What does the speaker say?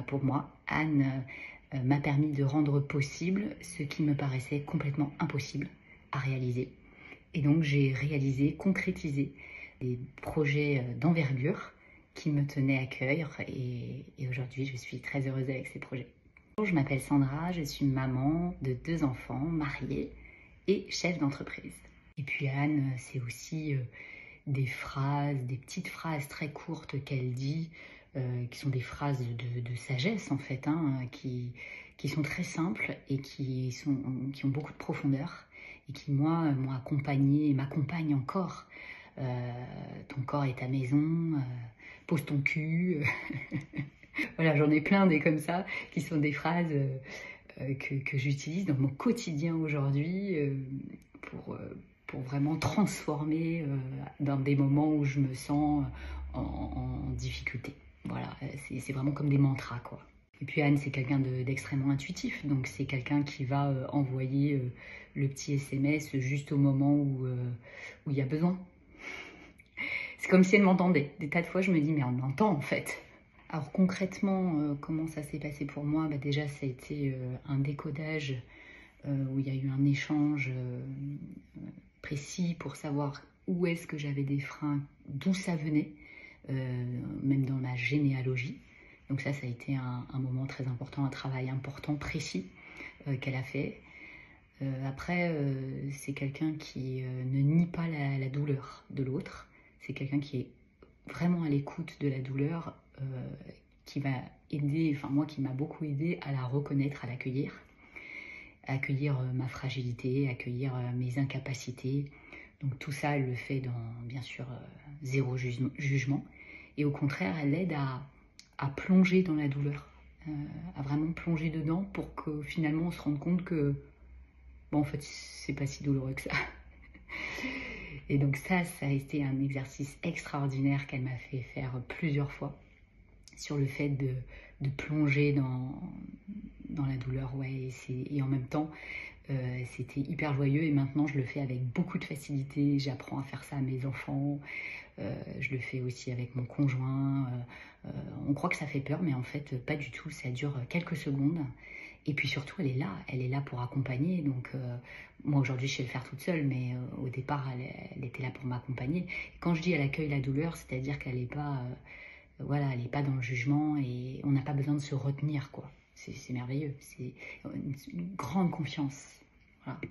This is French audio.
Pour moi, Anne m'a permis de rendre possible ce qui me paraissait complètement impossible à réaliser. Et donc j'ai réalisé, concrétisé des projets d'envergure qui me tenaient à cœur et aujourd'hui je suis très heureuse avec ces projets. Je m'appelle Sandra, je suis maman de 2 enfants, mariée et chef d'entreprise. Et puis Anne, c'est aussi des phrases, des petites phrases très courtes qu'elle dit, qui sont des phrases de sagesse en fait, qui sont très simples et qui ont beaucoup de profondeur et qui moi m'ont accompagnée et m'accompagnent encore. Ton corps est ta maison, pose ton cul. Voilà, j'en ai plein des comme ça qui sont des phrases que j'utilise dans mon quotidien aujourd'hui pour vraiment transformer dans des moments où je me sens en difficulté. Voilà, c'est vraiment comme des mantras, quoi. Et puis Anne, c'est quelqu'un d'extrêmement intuitif, donc c'est quelqu'un qui va envoyer le petit SMS juste au moment où il y a besoin. C'est comme si elle m'entendait. Des tas de fois, je me dis, mais on m'entend en fait. Alors concrètement, comment ça s'est passé pour moi? Déjà, ça a été un décodage où il y a eu un échange précis pour savoir où est-ce que j'avais des freins, d'où ça venait, même dans ma généalogie. Donc ça a été un moment très important, un travail important, précis qu'elle a fait. Après, c'est quelqu'un qui ne nie pas la douleur de l'autre. C'est quelqu'un qui est vraiment à l'écoute de la douleur, qui va aider, enfin moi qui m'a beaucoup aidé à la reconnaître, à l'accueillir, à accueillir ma fragilité, accueillir mes incapacités. Donc tout ça, elle le fait dans, bien sûr, zéro jugement. Et au contraire, elle aide à plonger dans la douleur, à vraiment plonger dedans pour que finalement on se rende compte que, bon, en fait, c'est pas si douloureux que ça. Et donc ça a été un exercice extraordinaire qu'elle m'a fait faire plusieurs fois sur le fait de plonger dans la douleur. Ouais, et en même temps, c'était hyper joyeux et maintenant je le fais avec beaucoup de facilité. J'apprends à faire ça à mes enfants, je le fais aussi avec mon conjoint. On croit que ça fait peur, mais en fait pas du tout, ça dure quelques secondes. Et puis surtout, elle est là pour accompagner. Donc moi aujourd'hui, je sais le faire toute seule, mais au départ, elle était là pour m'accompagner. Quand je dis elle accueille la douleur, c'est-à-dire qu'elle n'est pas, voilà, elle n'est pas dans le jugement et on n'a pas besoin de se retenir, quoi. C'est merveilleux, c'est une grande confiance. Voilà.